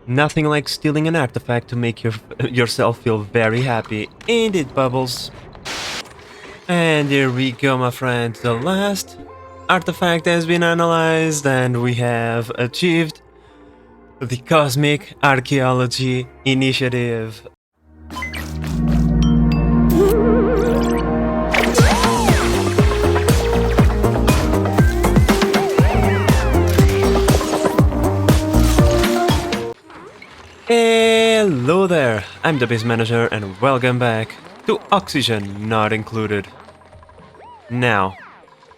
Nothing like stealing an artifact to make yourself feel very happy. Ain't it, Bubbles? And here we go, my friend. The last artifact has been analyzed and we have achieved the Cosmic Archaeology Initiative. Hello there, I'm the base manager and welcome back to Oxygen Not Included. Now,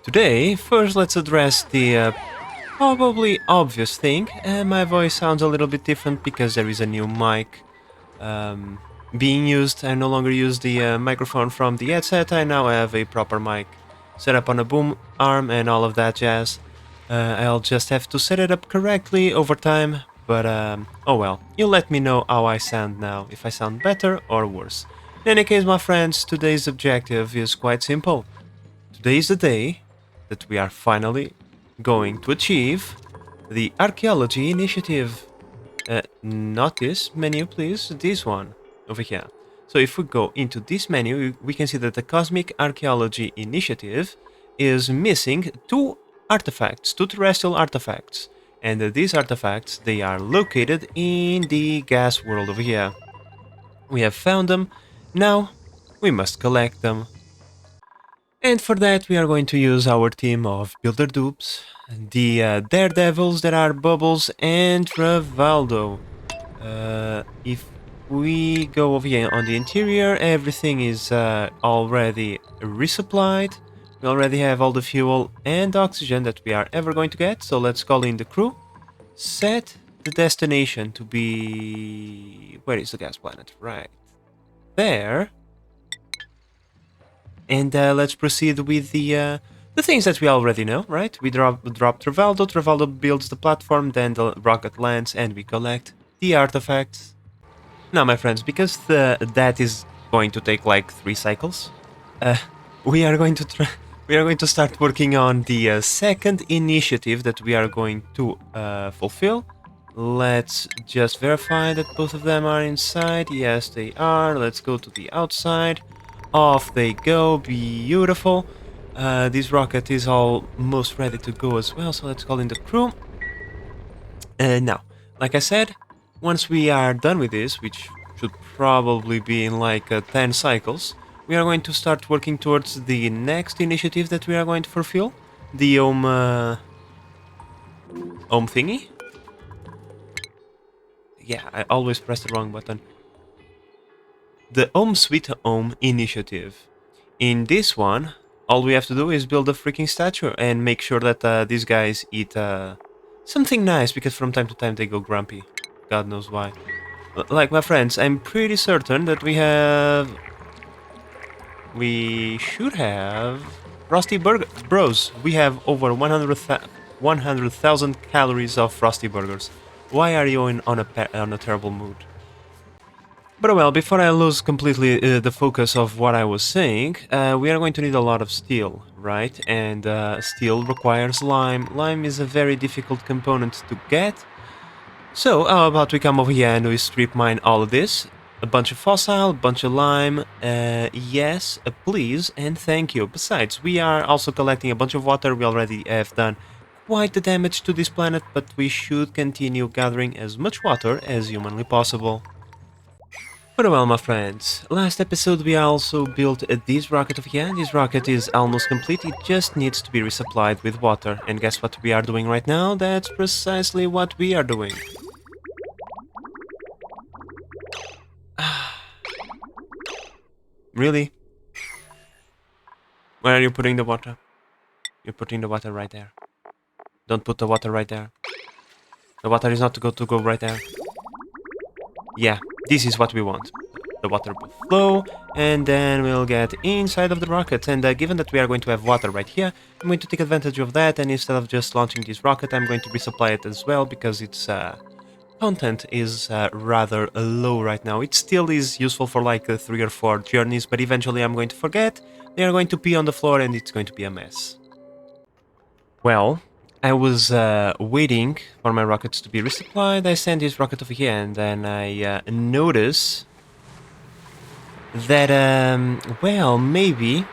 today, first let's address the probably obvious thing. My voice sounds a little bit different because there is a new mic being used. I no longer use the microphone from the headset, I now have a proper mic set up on a boom arm and all of that jazz. I'll just have to set it up correctly over time, but oh well, you let me know how I sound now, if I sound better or worse. In any case, my friends, today's objective is quite simple. Today is the day that we are finally going to achieve the Archaeology Initiative. Not this menu, please, this one over here. So if we go into this menu, we can see that the Cosmic Archaeology Initiative is missing two artifacts, two terrestrial artifacts. And these artifacts, they are located in the gas world over here. We have found them, now we must collect them. And for that we are going to use our team of builder dupes, the daredevils that are Bubbles and Travaldo. If we go over here on the interior, everything is already resupplied. We already have all the fuel and oxygen that we are ever going to get, so let's call in the crew. Set the destination to be... Where is the gas planet? Right there. And let's proceed with the things that we already know, right? We drop Travaldo, Travaldo builds the platform, then the rocket lands, and we collect the artifacts. Now, my friends, because that is going to take like 3 cycles, we are going to start working on the second initiative that we are going to fulfill. Let's just verify that both of them are inside. Yes, they are. Let's go to the outside. Off they go. Beautiful. This rocket is almost ready to go as well, so let's call in the crew. Now, like I said, once we are done with this, which should probably be in like 10 cycles, we are going to start working towards the next initiative that we are going to fulfill. The O.N.I thingy. Yeah, I always press the wrong button. The O.N.I Sweet O.N.I initiative. In this one, all we have to do is build a freaking statue and make sure that these guys eat something nice, because from time to time they go grumpy. God knows why. Like, my friends, I'm pretty certain that we should have Frosty Bros. We have over 100,000 calories of Frosty Burgers. Why are you on a terrible mood? But well, before I lose completely the focus of what I was saying, we are going to need a lot of steel, right? And steel requires lime. Lime is a very difficult component to get. So, how about we come over here and we strip mine all of this? A bunch of fossil, a bunch of lime, yes, please, and thank you. Besides, we are also collecting a bunch of water. We already have done quite the damage to this planet, but we should continue gathering as much water as humanly possible. But well, my friends, last episode we also built this rocket over here. This rocket is almost complete, it just needs to be resupplied with water. And guess what we are doing right now? That's precisely what we are doing. Really? Where are you putting the water? You're putting the water right there. Don't put the water right there. The water is not to go right there. Yeah, this is what we want. The water will flow, and then we'll get inside of the rocket. And given that we are going to have water right here, I'm going to take advantage of that, and instead of just launching this rocket, I'm going to resupply it as well, because its content is rather low right now. It still is useful for like 3 or 4 journeys, but eventually I'm going to forget. They are going to pee on the floor, and it's going to be a mess. Well, I was waiting for my rockets to be resupplied. I sent this rocket over here, and then I notice that, well, maybe,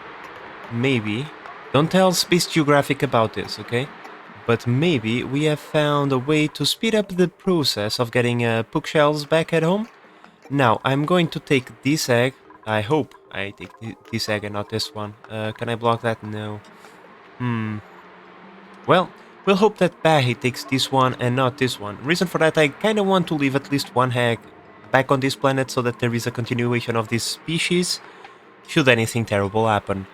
don't tell Space Geographic about this, okay? But maybe we have found a way to speed up the process of getting bookshelves back at home. Now, I'm going to take this egg. I hope I take this egg and not this one. Can I block that? No. Well, we'll hope that Bahi takes this one and not this one. Reason for that, I kinda want to leave at least one egg back on this planet so that there is a continuation of this species should anything terrible happen.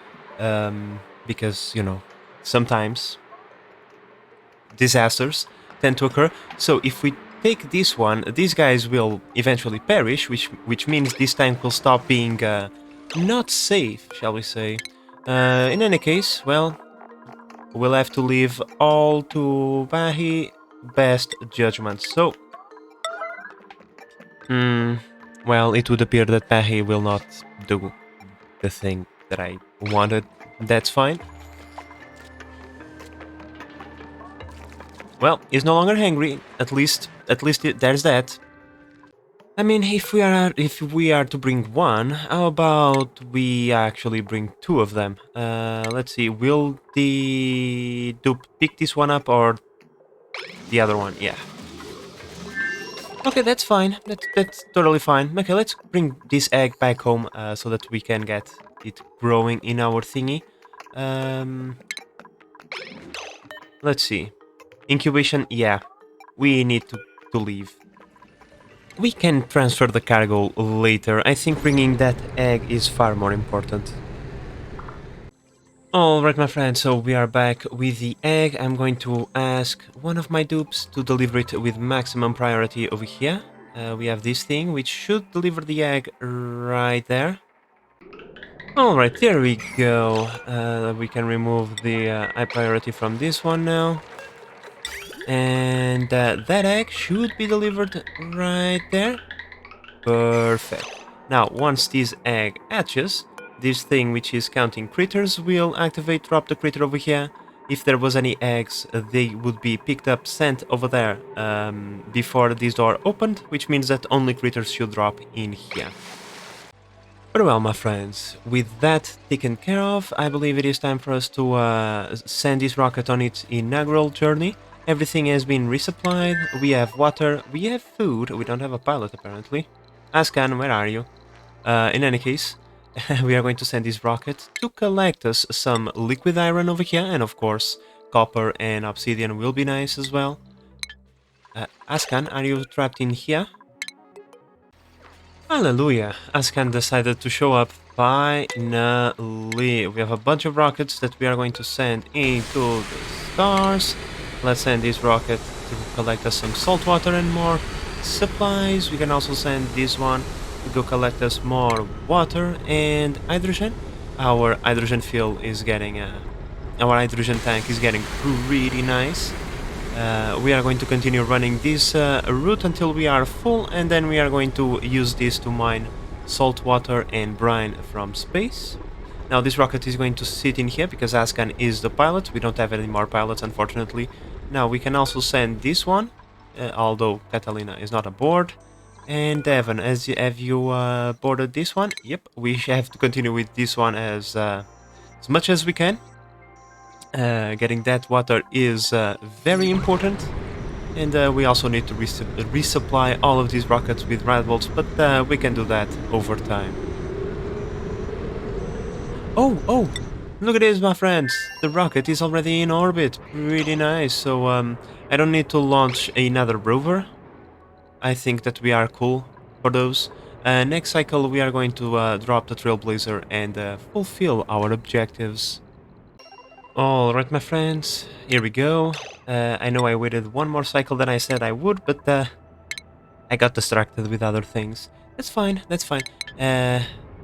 Because, you know, sometimes disasters tend to occur. So if we take this one, these guys will eventually perish, which means this tank will stop being not safe, shall we say. In any case, well, we'll have to leave all to Bahi best judgment. So, well, it would appear that Bahi will not do the thing that I wanted. That's fine. Well, he's no longer hungry. At least there's that. I mean, if we are to bring one, how about we actually bring two of them? Let's see. Will the dupe pick this one up or the other one? Yeah. Okay, that's fine. That's totally fine. Okay, let's bring this egg back home so that we can get it growing in our thingy. Let's see. Incubation, yeah. We need to leave. We can transfer the cargo later. I think bringing that egg is far more important. Alright, my friends, so we are back with the egg. I'm going to ask one of my dupes to deliver it with maximum priority over here. We have this thing, which should deliver the egg right there. Alright, there we go. We can remove the high priority from this one now. And that egg should be delivered right there. Perfect. Now, once this egg hatches, this thing which is counting critters will activate, drop the critter over here. If there was any eggs, they would be picked up, sent over there before this door opened, which means that only critters should drop in here. Very well, my friends, with that taken care of, I believe it is time for us to send this rocket on its inaugural journey. Everything has been resupplied, we have water, we have food, we don't have a pilot apparently. Ascan, where are you? In any case, we are going to send this rocket to collect us some liquid iron over here, and of course, copper and obsidian will be nice as well. Ascan, are you trapped in here? Hallelujah! Ascan decided to show up finally. We have a bunch of rockets that we are going to send into the stars. Let's send this rocket to collect us some salt water and more supplies. We can also send this one to go collect us more water and hydrogen. Our hydrogen fuel is getting our hydrogen tank is getting pretty nice. We are going to continue running this route until we are full, and then we are going to use this to mine salt water and brine from space. Now this rocket is going to sit in here because Ascan is the pilot. We don't have any more pilots, unfortunately. Now we can also send this one, although Catalina is not aboard. And Evan, have you boarded this one? Yep, we have to continue with this one as much as we can. Getting that water is very important, and we also need to resupply all of these rockets with rad bolts, but we can do that over time. Oh, look at this, my friends! The rocket is already in orbit. Really nice. So I don't need to launch another rover. I think that we are cool for those. Next cycle we are going to drop the Trailblazer and fulfill our objectives. Alright, my friends, here we go. I know I waited one more cycle than I said I would, but I got distracted with other things. That's fine, that's fine.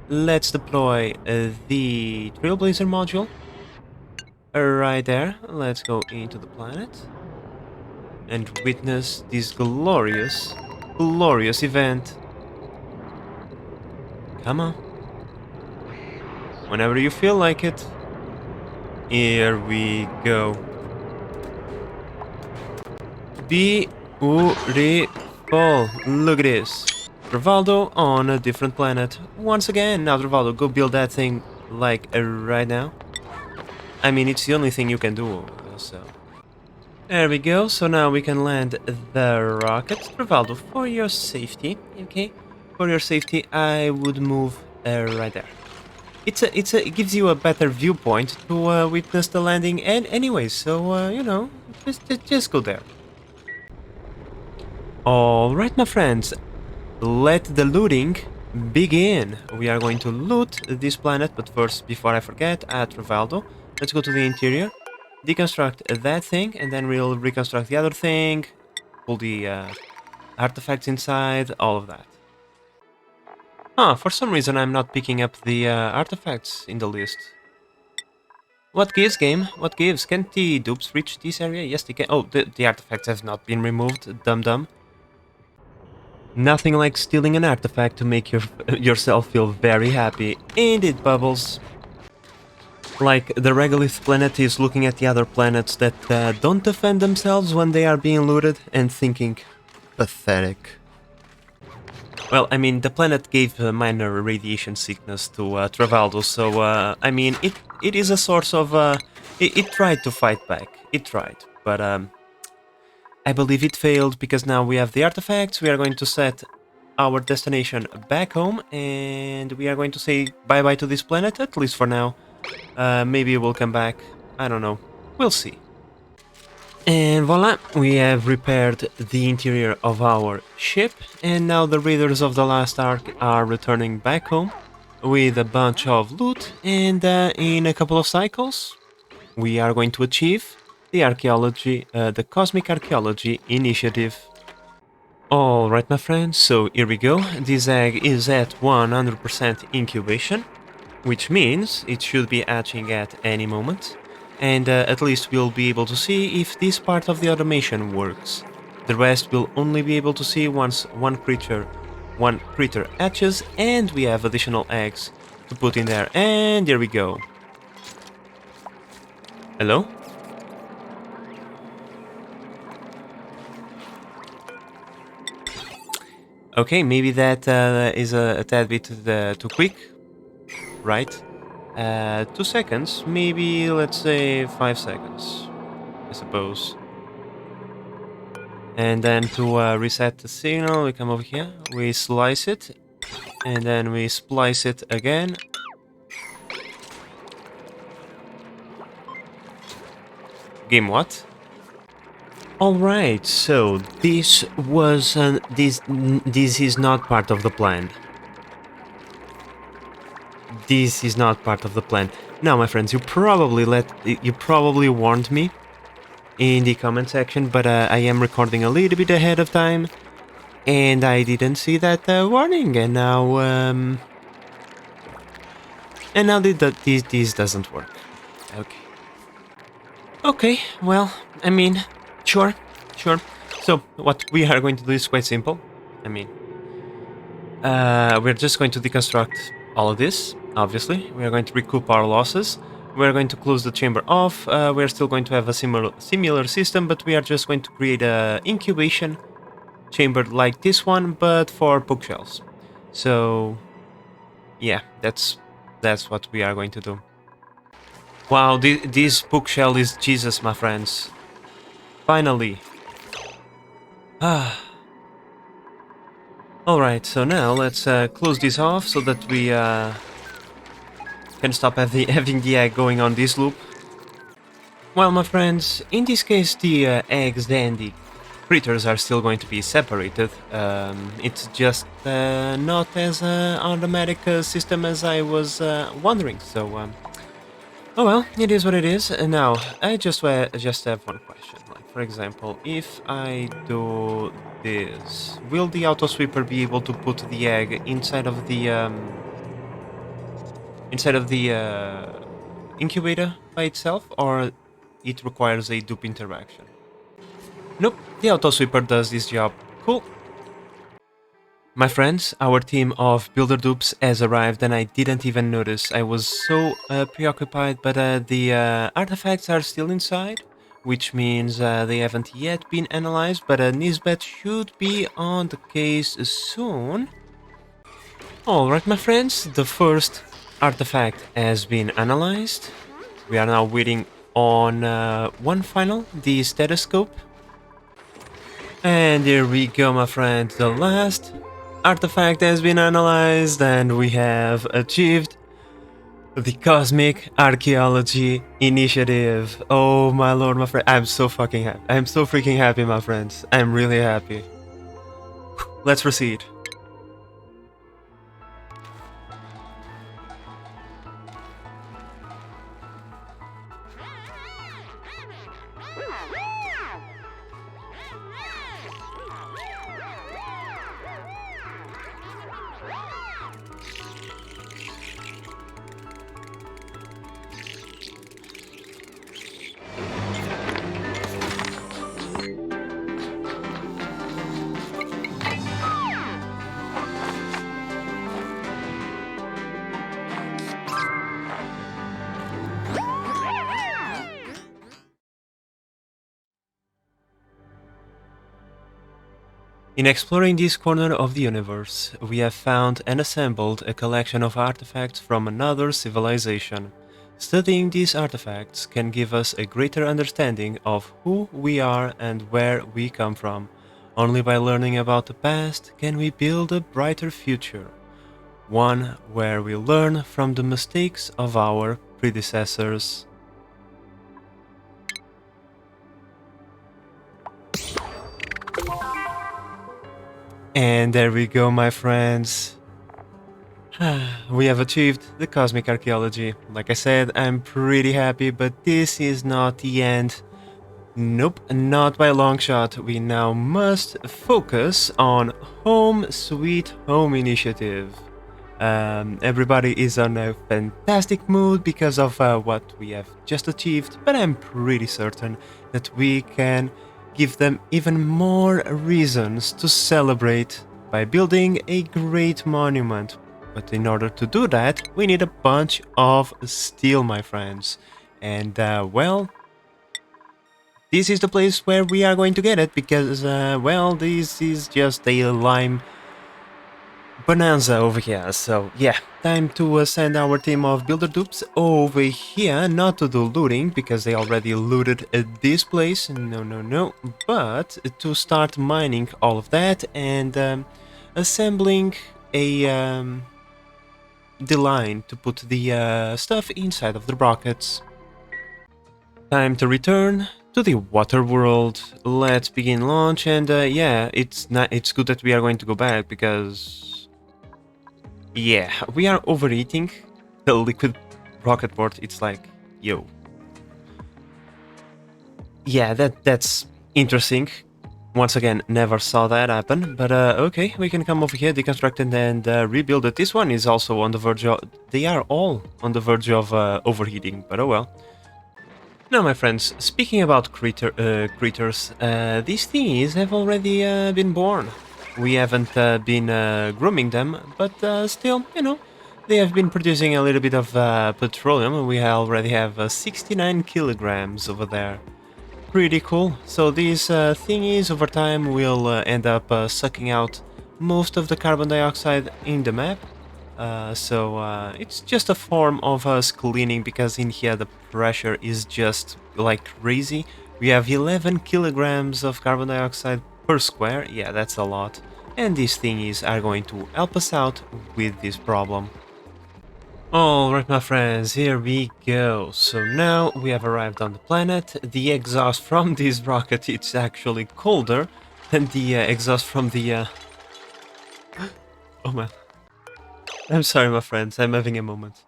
Let's deploy the Trailblazer module. Right there. Let's go into the planet and witness this glorious, glorious event. Come on. Whenever you feel like it. Here we go. Beautiful. Look at this. Rivaldo on a different planet. Once again, now Rivaldo, go build that thing, like, right now. I mean, it's the only thing you can do, so... There we go, so now we can land the rocket. Rivaldo, for your safety, okay? For your safety, I would move right there. It gives you a better viewpoint to witness the landing, and anyway, so, you know, just go there. Alright, my friends, let the looting begin. We are going to loot this planet, but first, before I forget, at Rivaldo, let's go to the interior, deconstruct that thing, and then we'll reconstruct the other thing, pull the artifacts inside, all of that. Huh, for some reason I'm not picking up the artifacts in the list. What gives, game? What gives? Can't the dupes reach this area? Yes, they can. Oh, the artifacts have not been removed. Dum-dum. Nothing like stealing an artifact to make yourself feel very happy. Indeed, Bubbles. Like, the regolith planet is looking at the other planets that don't defend themselves when they are being looted and thinking, pathetic. Well, I mean, the planet gave minor radiation sickness to Travaldo, so, I mean, it is a source of... It tried to fight back. It tried, but I believe it failed, because now we have the artifacts, we are going to set our destination back home, and we are going to say bye-bye to this planet, at least for now. Maybe we'll come back, I don't know, we'll see. And voila, we have repaired the interior of our ship, and now the readers of the last arc are returning back home with a bunch of loot, and in a couple of cycles we are going to achieve the archaeology, the Cosmic Archaeology Initiative. Alright, my friends, so here we go. This egg is at 100% incubation, which means it should be hatching at any moment, and at least we'll be able to see if this part of the automation works. The rest we'll only be able to see once one creature hatches, and we have additional eggs to put in there, and there we go. Hello? Okay, maybe that is a tad bit too quick, right? 2 seconds, maybe let's say 5 seconds, I suppose. And then to reset the signal, we come over here, we slice it, and then we splice it again. Game what? Alright, so this was this is not part of the plan. This is not part of the plan. Now, my friends, you probably warned me in the comment section, but I am recording a little bit ahead of time, and I didn't see that warning, and now this doesn't work. Okay. Okay, well, I mean, sure. So, what we are going to do is quite simple. I mean, we're just going to deconstruct all of this, obviously. We are going to recoup our losses. We're going to close the chamber off. We're still going to have a similar system, but we are just going to create a incubation chamber like this one, but for bookshelves. So, yeah, that's what we are going to do. Wow, this bookshelf is Jesus, my friends. Finally. Alright, so now let's close this off so that we can stop having the egg going on this loop. Well, my friends, in this case the eggs and the critters are still going to be separated. It's just not as automatic a system as I was wondering, so... Oh well, it is what it is. And now, I just have one question. Like, for example, if I do this, will the autosweeper be able to put the egg inside of the incubator by itself, or it requires a dupe interaction? Nope, the autosweeper does this job. Cool. My friends, our team of builder dupes has arrived, and I didn't even notice. I was so preoccupied, but the artifacts are still inside. which means they haven't yet been analyzed, but Nisbet should be on the case soon. Alright, my friends, the first artifact has been analyzed. We are now waiting on one final, the stethoscope. And here we go, my friend, the last artifact has been analyzed, and we have achieved the Cosmic Archaeology Initiative. Oh my lord, my friend, I'm so fucking happy. I'm so freaking happy, my friends. I'm really happy. Let's proceed. In exploring this corner of the universe, we have found and assembled a collection of artifacts from another civilization. Studying these artifacts can give us a greater understanding of who we are and where we come from. Only by learning about the past can we build a brighter future, one where we learn from the mistakes of our predecessors. And there we go, my friends. We have achieved the Cosmic Archaeology. Like I said, I'm pretty happy, but this is not the end. Nope, not by a long shot. We now must focus on Home Sweet Home Initiative. Everybody is on a fantastic mood because of what we have just achieved, but I'm pretty certain that we can give them even more reasons to celebrate by building a great monument. But in order to do that, we need a bunch of steel, my friends. And, well, this is the place where we are going to get it, because, well, this is just a lime bonanza over here. So, yeah, time to send our team of builder dupes over here, not to do looting, because they already looted this place, no, but to start mining all of that and assembling the line to put the stuff inside of the rockets. Time to return to the water world. Let's begin launch, and yeah, it's good that we are going to go back, because yeah, we are overeating the liquid rocket port. It's like, yo, yeah, that's interesting. Once again, never saw that happen, but okay, we can come over here, deconstruct it, and rebuild it. This one is also on the verge of... They are all on the verge of overheating, but oh well. Now, my friends, speaking about creatures, these thingies have already been born. We haven't been grooming them, but still, you know, they have been producing a little bit of petroleum. We already have 69 kilograms over there. Pretty cool. So these thingies over time will end up sucking out most of the carbon dioxide in the map. So it's just a form of us cleaning, because in here the pressure is just like crazy. We have 11 kilograms of carbon dioxide per square. Yeah, that's a lot. And these thingies are going to help us out with this problem. Alright, my friends, here we go. So now we have arrived on the planet. The exhaust from this rocket is actually colder than the exhaust from the... Oh man. I'm sorry, my friends, I'm having a moment.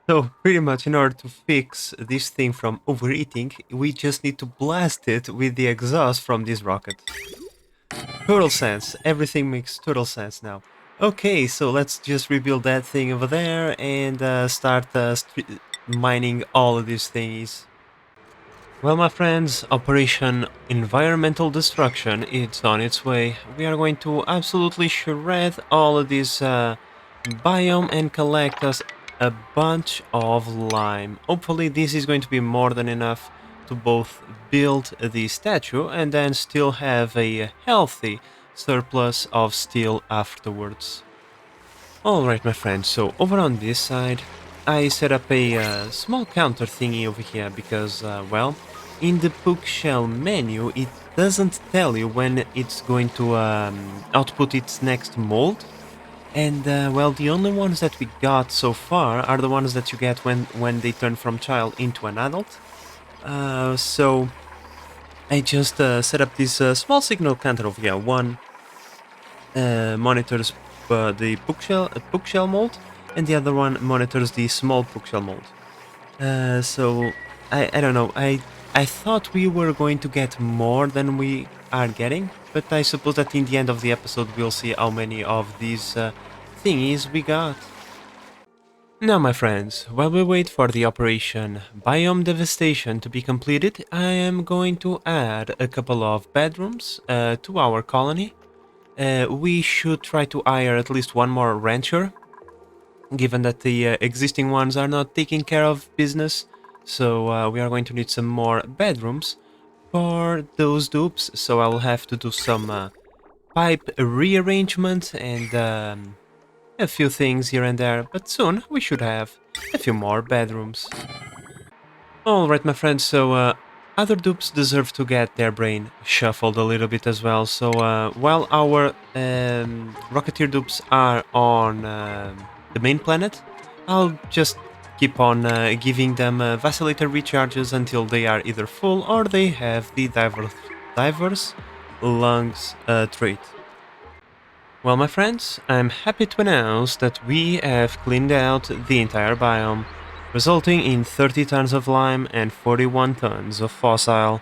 So, pretty much in order to fix this thing from overeating, we just need to blast it with the exhaust from this rocket. Total sense. Everything makes total sense now. Okay, so let's just rebuild that thing over there and start mining all of these thingies. Well, my friends, Operation Environmental Destruction is on its way. We are going to absolutely shred all of this biome and collect us a bunch of lime. Hopefully this is going to be more than enough to both build the statue and then still have a healthy surplus of steel afterwards. Alright my friends, so over on this side I set up a small counter thingy over here because, well, in the bookshelf menu it doesn't tell you when it's going to output its next mold. And, well, the only ones that we got so far are the ones that you get when they turn from child into an adult. So I just set up this small signal counter over here. One monitors the bookshelf mold, and the other one monitors the small bookshelf mold. So I don't know. I thought we were going to get more than we are getting, but I suppose that in the end of the episode we'll see how many of these thingies we got. Now my friends, while we wait for the operation Biome Devastation to be completed, I am going to add a couple of bedrooms to our colony. We should try to hire at least one more rancher, given that the existing ones are not taking care of business, so we are going to need some more bedrooms for those dupes, so I'll have to do some pipe rearrangement and a few things here and there, but soon we should have a few more bedrooms. Alright my friends, so other dupes deserve to get their brain shuffled a little bit as well, so while our Rocketeer dupes are on the main planet, I'll just keep on giving them vacillator recharges until they are either full or they have the diverse lungs trait. Well, my friends, I'm happy to announce that we have cleaned out the entire biome, resulting in 30 tons of lime and 41 tons of fossil.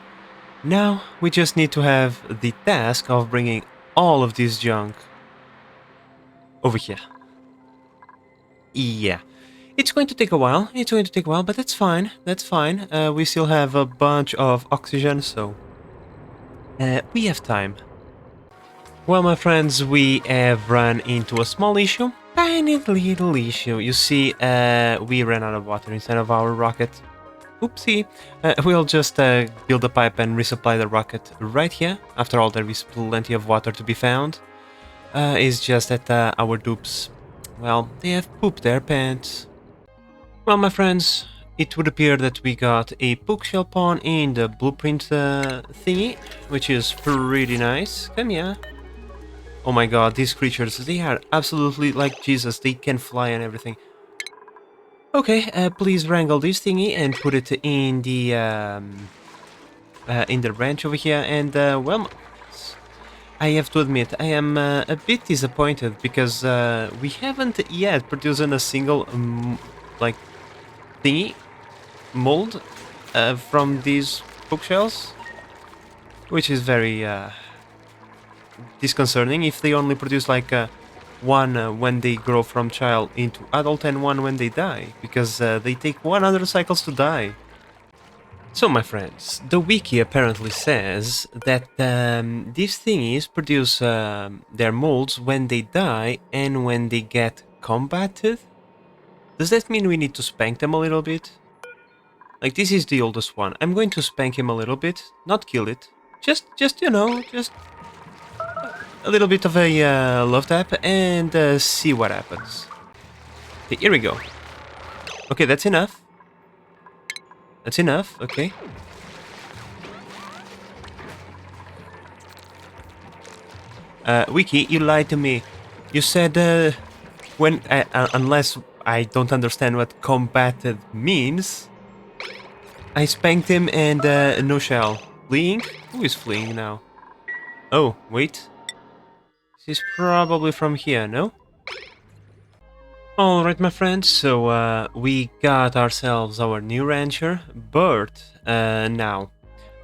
Now, we just need to have the task of bringing all of this junk over here. Yeah, it's going to take a while, but that's fine, we still have a bunch of oxygen, so we have time. Well, my friends, we have run into a small issue. Tiny little issue. You see, we ran out of water inside of our rocket. Oopsie. We'll just build a pipe and resupply the rocket right here. After all, there is plenty of water to be found. It's just that our dupes, well, they have pooped their pants. Well, my friends, it would appear that we got a bookshelf pawn in the blueprint thingy, which is pretty nice. Come here. Oh my god, these creatures, they are absolutely like Jesus, they can fly and everything. Okay, please wrangle this thingy and put it in the ranch over here, and well, I have to admit, I am a bit disappointed because we haven't yet produced a single, like, thingy, mold from these bookshelves, which is very disconcerting. If they only produce like one when they grow from child into adult and one when they die, because they take 100 cycles to die. So my friends, the wiki apparently says that these thingies produce their molds when they die and when they get combated. Does that mean we need to spank them a little bit? Like, this is the oldest one. I'm going to spank him a little bit, not kill it. Just you know, just a little bit of a love tap and see what happens. Okay, here we go. Okay, that's enough. That's enough, okay. Wiki, you lied to me. You said when unless I don't understand what combated means. I spanked him and no shell. Fleeing? Who is fleeing now? Oh, wait. This is probably from here, no? Alright, my friends, so we got ourselves our new rancher, Bert, now.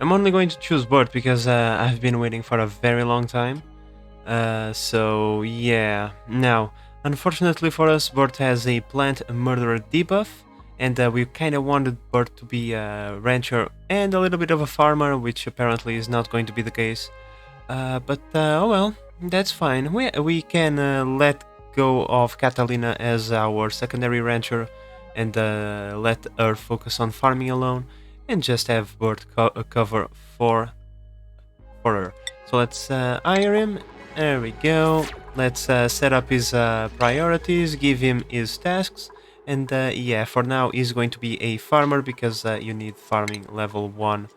I'm only going to choose Bert because I've been waiting for a very long time. So yeah. Now, unfortunately for us, Bert has a plant murderer debuff, and we kind of wanted Bert to be a rancher and a little bit of a farmer, which apparently is not going to be the case. But oh well, that's fine. We can let go of Catalina as our secondary rancher and let her focus on farming alone. and just have bird cover for her. So let's hire him. There we go. Let's set up his priorities, give him his tasks, and yeah, for now he's going to be a farmer because you need farming level 1.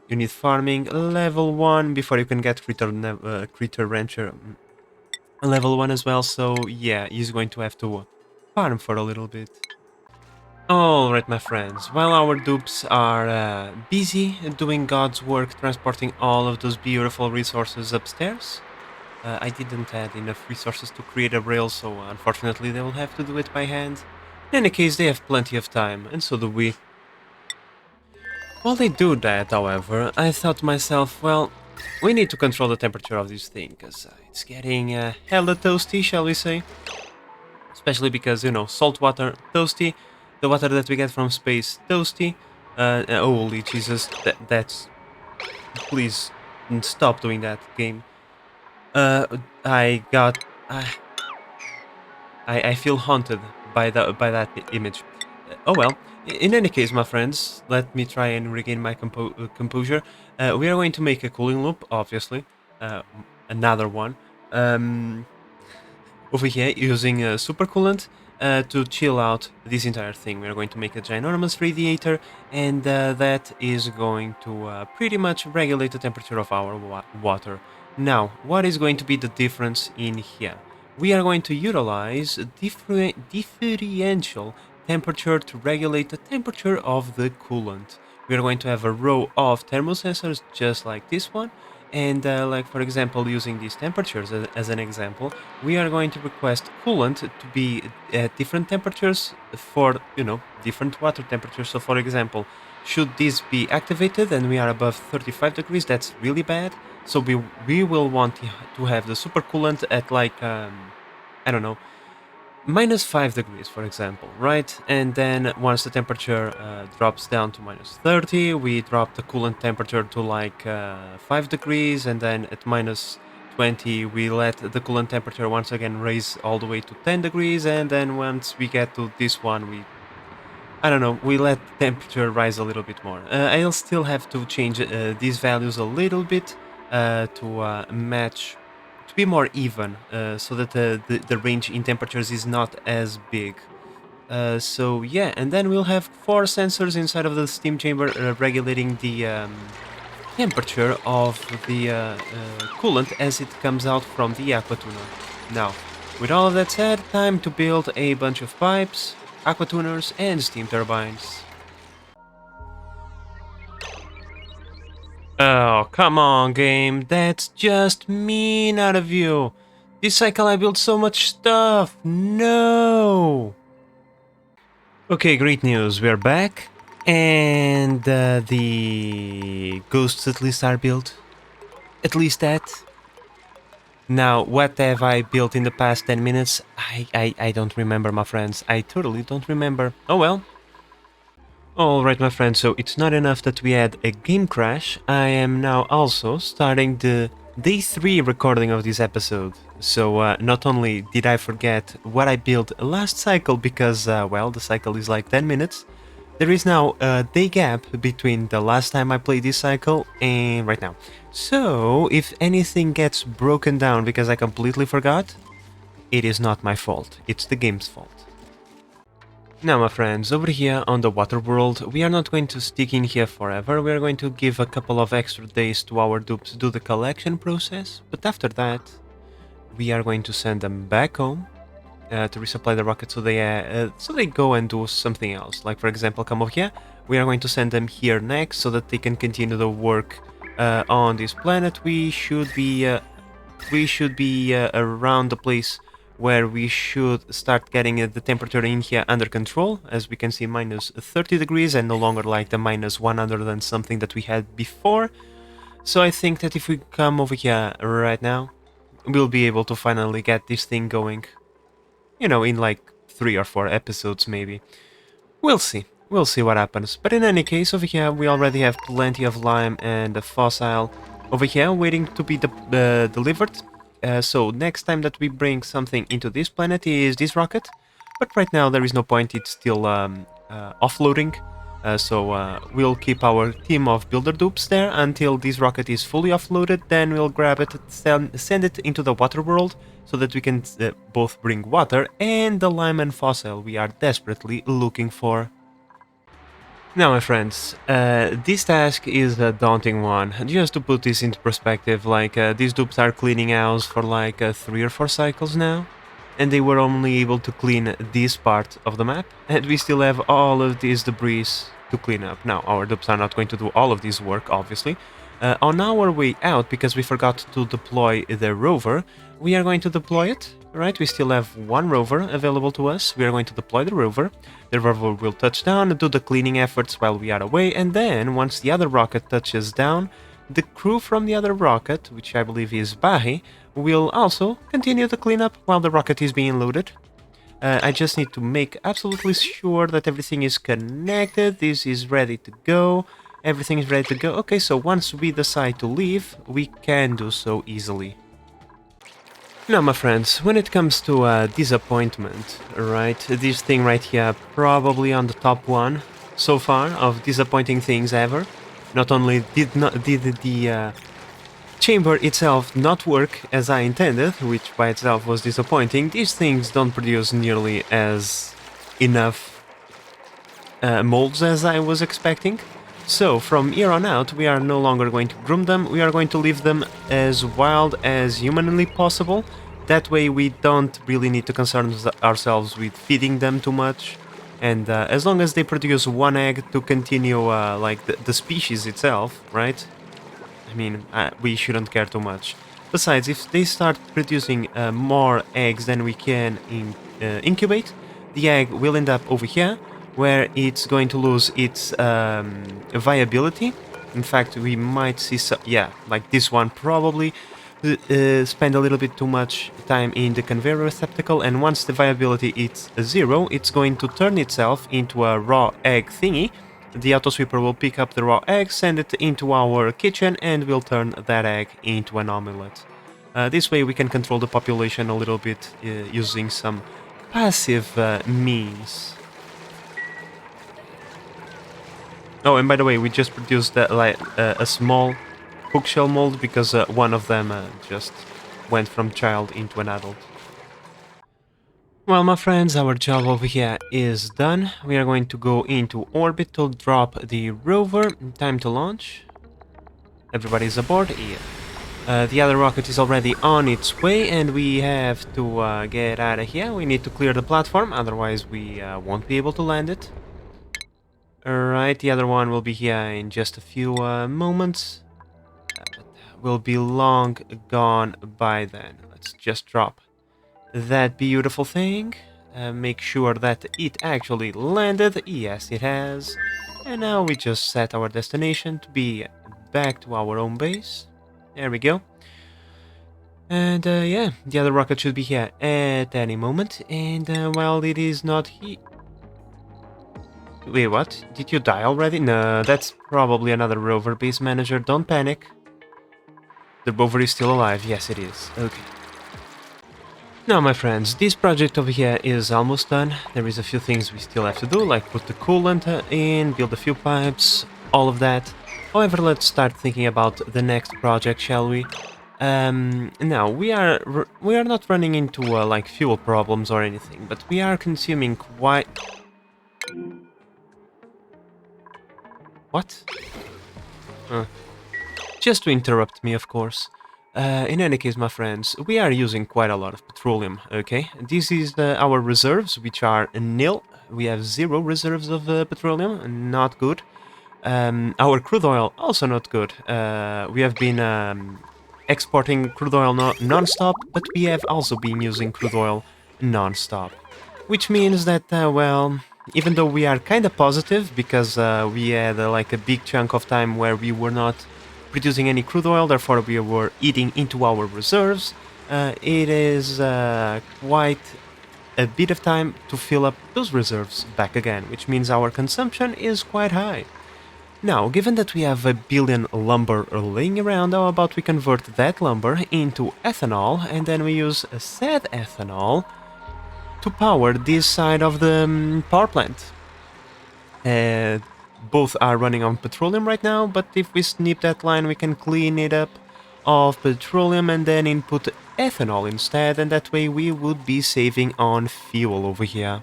You need farming level 1 before you can get critter rancher level 1 as well, so yeah, he's going to have to farm for a little bit. Alright, my friends, while our dupes are busy doing God's work transporting all of those beautiful resources upstairs, I didn't add enough resources to create a rail, so unfortunately they will have to do it by hand. In any case, they have plenty of time, and so do we. While they do that, however, I thought to myself, well, we need to control the temperature of this thing, because it's getting hella toasty, shall we say. Especially because, you know, salt water, toasty, the water that we get from space, toasty. Holy Jesus, that's... Please, stop doing that, game. I got... I feel haunted by that image. Oh well. In any case, my friends, let me try and regain my composure. We are going to make a cooling loop, obviously. Another one. Over here, using super coolant to chill out this entire thing. We are going to make a ginormous radiator, and that is going to pretty much regulate the temperature of our water. Now, what is going to be the difference in here? We are going to utilize differential temperature to regulate the temperature of the coolant. We are going to have a row of thermosensors just like this one, and like for example, using these temperatures as an example, we are going to request coolant to be at different temperatures for, you know, different water temperatures. So for example, should this be activated and we are above 35 degrees, that's really bad. So we will want to have the super coolant at like, I don't know, minus 5 degrees, for example, right? And then once the temperature drops down to minus 30, we drop the coolant temperature to like 5 degrees, and then at minus 20, we let the coolant temperature once again raise all the way to 10 degrees, and then once we get to this one, I don't know, we let the temperature rise a little bit more. I'll still have to change these values a little bit to match, to be more even, so that the range in temperatures is not as big. So yeah, and then we'll have 4 sensors inside of the steam chamber regulating the temperature of the coolant as it comes out from the aqua tuner. Now, with all of that said, time to build a bunch of pipes, aqua tuners, and steam turbines. Oh, come on, game. That's just mean out of you. This cycle I built so much stuff. No! Okay, great news. We're back. And the ghosts at least are built. At least that. Now, what have I built in the past 10 minutes? I don't remember, my friends. I totally don't remember. Oh well. Alright, my friends, so it's not enough that we had a game crash. I am now also starting the day 3 recording of this episode. So not only did I forget what I built last cycle because, well, the cycle is like 10 minutes, there is now a day gap between the last time I played this cycle and right now. So if anything gets broken down because I completely forgot, it is not my fault, it's the game's fault. Now, my friends, over here on the water world, we are not going to stick in here forever. We are going to give a couple of extra days to our dupes to do the collection process, but after that, we are going to send them back home to resupply the rocket so they go and do something else. Like, for example, come over here. We are going to send them here next so that they can continue the work on this planet. We should be around the place where we should start getting the temperature in here under control. As we can see, minus 30 degrees and no longer like the minus 100 and something that we had before. So I think that if we come over here right now, we'll be able to finally get this thing going. You know, in like 3 or 4 episodes maybe. We'll see. We'll see what happens. But in any case, over here we already have plenty of lime and a fossil over here waiting to be delivered. So next time that we bring something into this planet is this rocket, but right now there is no point, it's still offloading. We'll keep our team of builder dupes there until this rocket is fully offloaded. Then we'll grab it, send it into the water world so that we can both bring water and the lime and fossil we are desperately looking for. Now, my friends, this task is a daunting one. Just to put this into perspective, these dupes are cleaning house for 3 or 4 cycles now, and they were only able to clean this part of the map, and we still have all of this debris to clean up. Now, our dupes are not going to do all of this work, obviously. On our way out, because we forgot to deploy the rover, we are going to deploy it. Right, we still have one rover available to us. We are going to deploy the rover. The rover will touch down and do the cleaning efforts while we are away, and then, once the other rocket touches down, the crew from the other rocket, which I believe is Bahi, will also continue the cleanup while the rocket is being loaded. I just need to make absolutely sure that everything is connected. This is ready to go. Everything is ready to go. Okay, so once we decide to leave, we can do so easily. Now, my friends, when it comes to disappointment, right, this thing right here, probably on the top one so far of disappointing things ever. Not only did the chamber itself not work as I intended, which by itself was disappointing, these things don't produce nearly as enough molds as I was expecting. So, from here on out, we are no longer going to groom them, we are going to leave them as wild as humanly possible. That way we don't really need to concern ourselves with feeding them too much. And as long as they produce one egg to continue the species itself, right? I mean, we shouldn't care too much. Besides, if they start producing more eggs than we can incubate, the egg will end up over here, where it's going to lose its viability. In fact, we might see like this one probably spend a little bit too much time in the conveyor receptacle, and once the viability is 0, it's going to turn itself into a raw egg thingy. The autosweeper will pick up the raw egg, send it into our kitchen, and we'll turn that egg into an omelette. This way we can control the population a little bit using some passive means. Oh, and by the way, we just produced a small hookshell mold because one of them just went from child into an adult. Well, my friends, our job over here is done. We are going to go into orbit to drop the rover. Time to launch. Everybody's aboard. Yeah. The other rocket is already on its way, and we have to get out of here. We need to clear the platform, otherwise we won't be able to land it. Alright, the other one will be here in just a few moments. Will be long gone by then. Let's just drop that beautiful thing. Make sure that it actually landed. Yes, it has. And now we just set our destination to be back to our own base. There we go. And yeah, the other rocket should be here at any moment. And while it is not here... Wait, what? Did you die already? No, that's probably another rover base manager. Don't panic. The rover is still alive. Yes, it is. Okay. Now, my friends, this project over here is almost done. There is a few things we still have to do, like put the coolant in, build a few pipes, all of that. However, let's start thinking about the next project, shall we? Now, we are not running into like fuel problems or anything, but we are consuming quite... What? Just to interrupt me, of course. In any case, my friends, we are using quite a lot of petroleum, okay? This is our reserves, which are nil. We have 0 reserves of petroleum, not good. Our crude oil, also not good. We have been exporting crude oil non-stop, but we have also been using crude oil non-stop. Which means that, well, even though we are kind of positive, because we had like a big chunk of time where we were not producing any crude oil, therefore we were eating into our reserves, it is quite a bit of time to fill up those reserves back again, which means our consumption is quite high. Now, given that we have 1 billion lumber laying around, how about we convert that lumber into ethanol, and then we use said ethanol to power this side of the power plant. both are running on petroleum right now, but if we snip that line, we can clean it up of petroleum and then input ethanol instead, and that way we would be saving on fuel over here.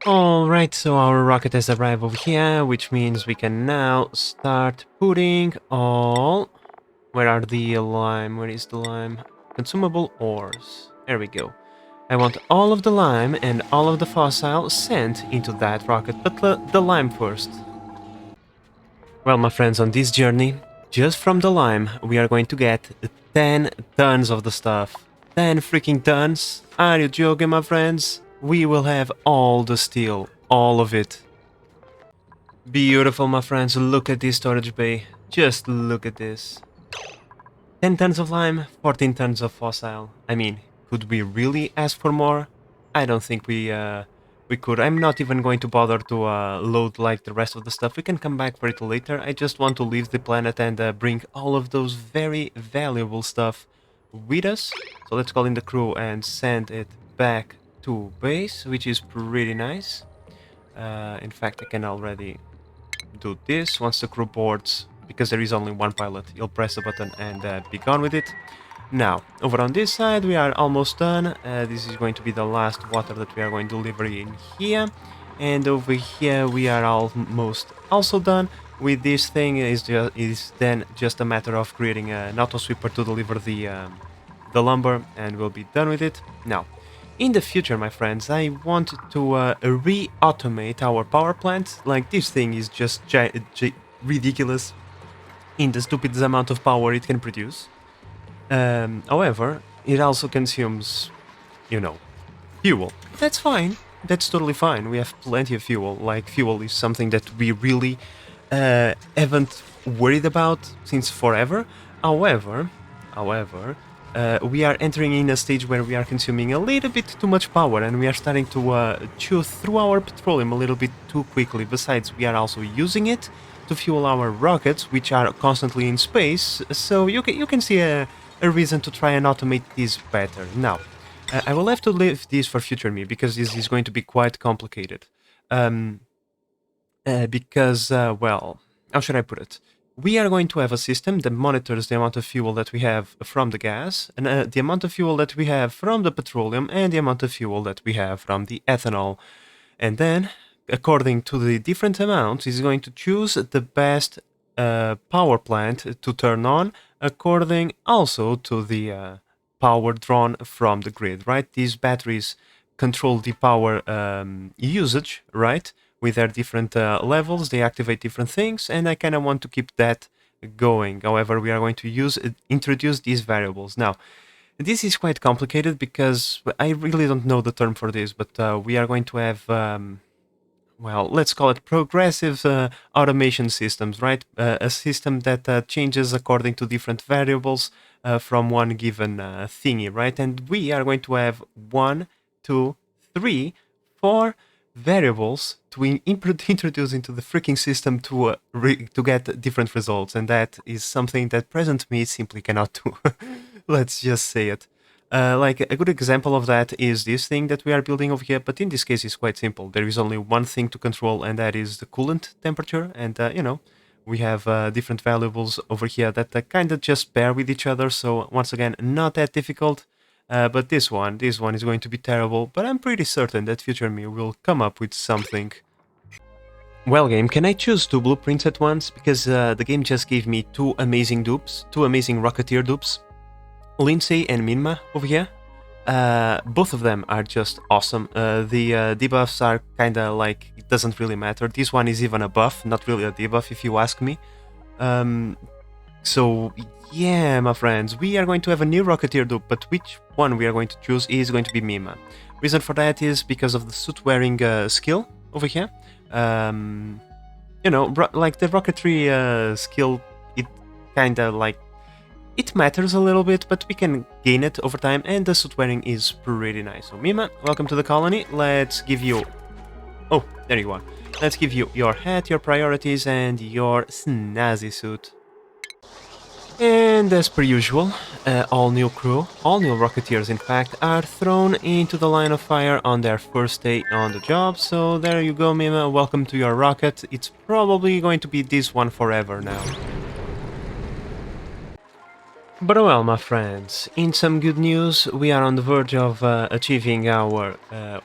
Alright, so our rocket has arrived over here, which means we can now start putting all... Where are the lime? Where is the lime? Consumable ores. There we go. I want all of the lime and all of the fossil sent into that rocket, but the lime first. Well, my friends, on this journey, just from the lime, we are going to get 10 tons of the stuff. 10 freaking tons? Are you joking, my friends? We will have all the steel, all of it. Beautiful, my friends, look at this storage bay. Just look at this. 10 tons of lime, 14 tons of fossil. I mean, could we really ask for more? I don't think we could. I'm not even going to bother to load like the rest of the stuff. We can come back for it later. I just want to leave the planet and bring all of those very valuable stuff with us. So let's call in the crew and send it back to base, which is pretty nice. In fact, I can already do this once the crew boards, because there is only one pilot. You'll press the button and be gone with it. Now, over on this side, we are almost done. This is going to be the last water that we are going to deliver in here. And over here, we are almost also done. With this thing, is then just a matter of creating an auto sweeper to deliver the lumber, and we'll be done with it. Now, in the future, my friends, I want to re-automate our power plant. Like, this thing is just ridiculous in the stupid amount of power it can produce. However, it also consumes, fuel. That's fine. That's totally fine. We have plenty of fuel. Like, fuel is something that we really haven't worried about since forever. However, we are entering in a stage where we are consuming a little bit too much power, and we are starting to chew through our petroleum a little bit too quickly. Besides, we are also using it to fuel our rockets, which are constantly in space, so you can see a reason to try and automate this better. Now, I will have to leave this for future me, because this is going to be quite complicated. Well, how should I put it? We are going to have a system that monitors the amount of fuel that we have from the gas, and the amount of fuel that we have from the petroleum, and the amount of fuel that we have from the ethanol. And then, according to the different amounts, is going to choose the best power plant to turn on, according also to the power drawn from the grid, right? These batteries control the power usage, right? With their different levels, they activate different things, and I kind of want to keep that going. However, we are going to introduce these variables. Now, this is quite complicated because I really don't know the term for this, but we are going to have, well, let's call it progressive automation systems, right? A system that changes according to different variables from one given thingy, right? And we are going to have 1, 2, 3, 4 variables to introduce into the freaking system to get different results, and that is something that present me simply cannot do. Let's just say it. Like, a good example of that is this thing that we are building over here, but in this case it's quite simple. There is only one thing to control, and that is the coolant temperature, and we have different variables over here that kind of just pair with each other, so once again, not that difficult. But this one is going to be terrible, but I'm pretty certain that future me will come up with something. Well, game, can I choose 2 blueprints at once? Because the game just gave me 2 amazing dupes, 2 amazing Rocketeer dupes. Lindsay and Minma over here. Both of them are just awesome. The debuffs are kinda like, it doesn't really matter. This one is even a buff, not really a debuff if you ask me. So, yeah, my friends, we are going to have a new Rocketeer dupe, but which one we are going to choose is going to be Mima. Reason for that is because of the suit-wearing skill over here. Like the rocketry skill, it kinda like, it matters a little bit, but we can gain it over time, and the suit-wearing is pretty nice. So, Mima, welcome to the colony. Let's give you... Oh, there you are. Let's give you your hat, your priorities, and your snazzy suit. And as per usual, all new crew, all new Rocketeers in fact, are thrown into the line of fire on their first day on the job. So there you go, Mima, welcome to your rocket. It's probably going to be this one forever now. But well, my friends, in some good news, we are on the verge of achieving our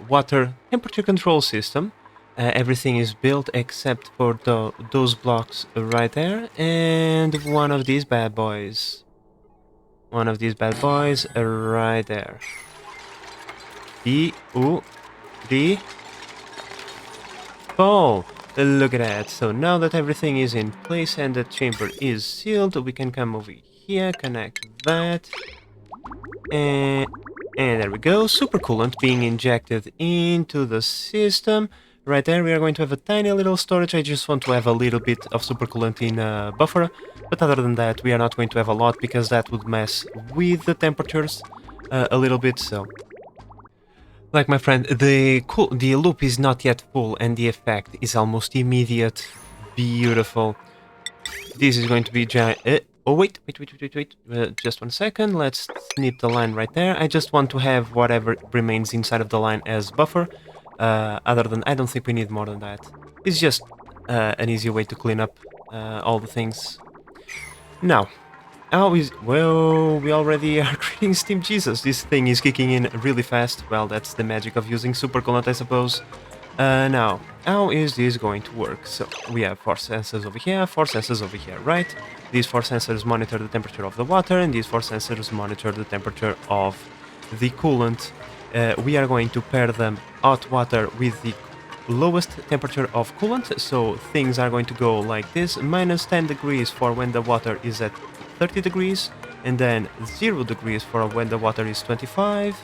water temperature control system. Everything is built except for those blocks right there, and one of these bad boys. One of these bad boys right there. The Oh, look at that. So now that everything is in place and the chamber is sealed, we can come over here, connect that, and there we go. Super coolant being injected into the system. Right there, we are going to have a tiny little storage. I just want to have a little bit of super coolant in a buffer, but other than that, we are not going to have a lot because that would mess with the temperatures a little bit. So, like my friend, the loop is not yet full, and the effect is almost immediate. Beautiful. This is going to be giant. Oh wait. Just 1 second. Let's snip the line right there. I just want to have whatever remains inside of the line as buffer. Other than, I don't think we need more than that. It's just an easy way to clean up all the things. Now, well, we already are creating Steam Jesus. This thing is kicking in really fast. Well, that's the magic of using super coolant, I suppose. Now, how is this going to work? So, we have 4 sensors over here, 4 sensors over here, right? These 4 sensors monitor the temperature of the water, and these 4 sensors monitor the temperature of the coolant. We are going to pair them hot water with the lowest temperature of coolant, so things are going to go like this: minus 10 degrees for when the water is at 30 degrees, and then 0 degrees for when the water is 25,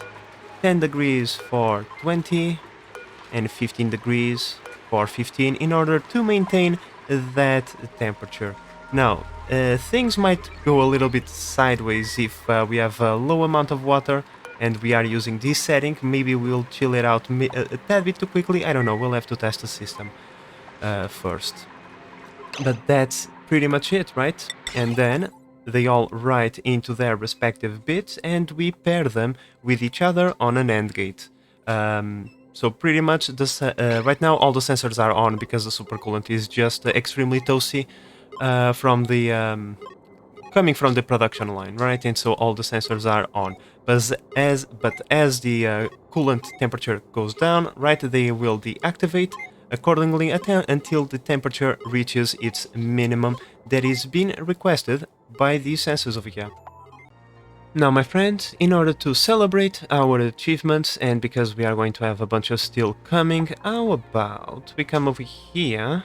10 degrees for 20, and 15 degrees for 15 in order to maintain that temperature. Now, things might go a little bit sideways if we have a low amount of water and we are using this setting. Maybe we'll chill it out a tad bit too quickly. I don't know, we'll have to test the system first. But that's pretty much it, right? And then they all write into their respective bits and we pair them with each other on an AND gate. So pretty much right now all the sensors are on because the supercoolant is just extremely toasty from the coming from the production line, right? And so all the sensors are on. But as the coolant temperature goes down, right, they will deactivate accordingly until the temperature reaches its minimum that is being requested by these sensors over here. Now, my friends, in order to celebrate our achievements, and because we are going to have a bunch of steel coming, how about we come over here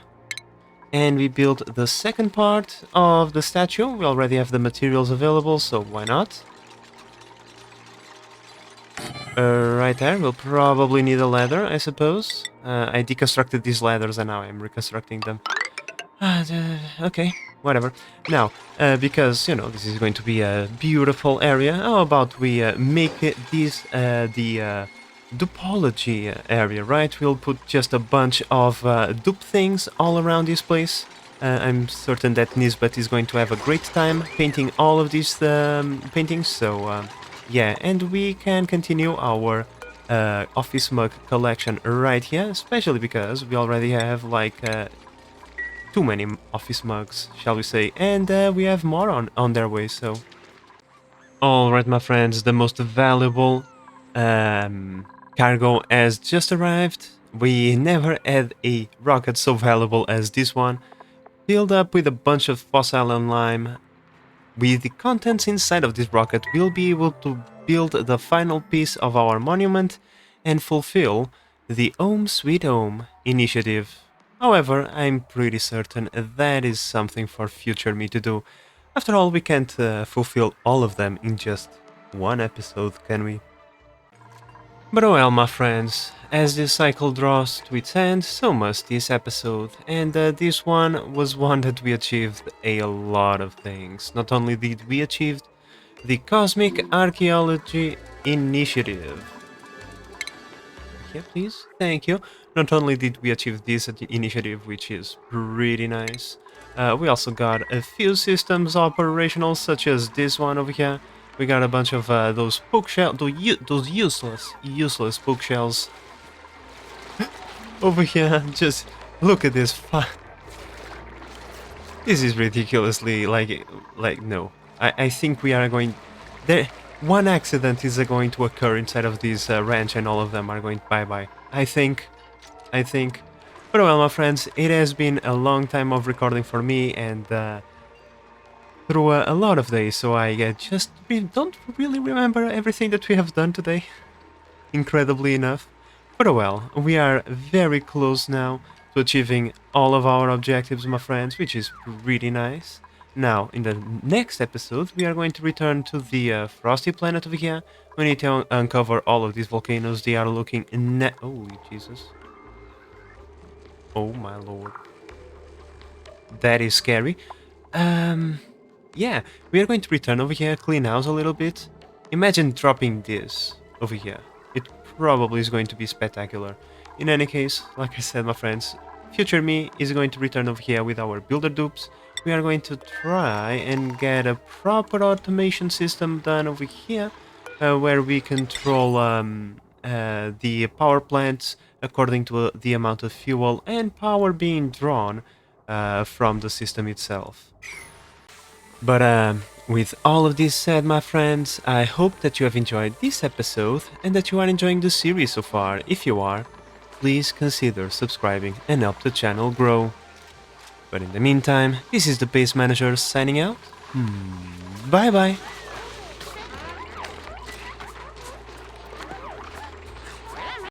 and we build the second part of the statue? We already have the materials available, so why not? Right there, we'll probably need a ladder, I suppose. I deconstructed these ladders and now I'm reconstructing them. Okay, whatever. Now, because, you know, this is going to be a beautiful area, how about we make this the dupology area, right? We'll put just a bunch of dupe things all around this place. I'm certain that Nisbet is going to have a great time painting all of these paintings, so yeah, and we can continue our office mug collection right here, especially because we already have like too many office mugs, shall we say, and we have more on their way, so... Alright, my friends, the most valuable cargo has just arrived. We never had a rocket so valuable as this one, filled up with a bunch of fossil and lime. With the contents inside of this rocket, we'll be able to build the final piece of our monument and fulfill the Home Sweet Home initiative. However, I'm pretty certain that is something for future me to do. After all, we can't fulfill all of them in just one episode, can we? But oh well, my friends, as this cycle draws to its end, so must this episode, and this one was one that we achieved a lot of things. Not only did we achieve the Cosmic Archaeology Initiative. Yeah, please, thank you. Not only did we achieve this initiative, which is pretty nice, we also got a few systems operational, such as this one over here. We got a bunch of those bookshelves, those useless bookshelves over here. Just look at this. This is ridiculously like no. I think we are going there. One accident is going to occur inside of this ranch, and all of them are going bye bye. I think. But well, my friends, it has been a long time of recording for me, and through a lot of days, so I don't really remember everything that we have done today. Incredibly enough. But well, we are very close now to achieving all of our objectives, my friends, which is pretty nice. Now, in the next episode, we are going to return to the frosty planet over here. We need to uncover all of these volcanoes. They are looking oh, Jesus. Oh, my lord. That is scary. Yeah, we are going to return over here, clean house a little bit. Imagine dropping this over here. It probably is going to be spectacular. In any case, like I said, my friends, future me is going to return over here with our builder dupes. We are going to try and get a proper automation system done over here, where we control the power plants according to the amount of fuel and power being drawn from the system itself. But with all of this said, my friends, I hope that you have enjoyed this episode and that you are enjoying the series so far. If you are, please consider subscribing and help the channel grow. But in the meantime, this is the Base Manager signing out. Bye bye!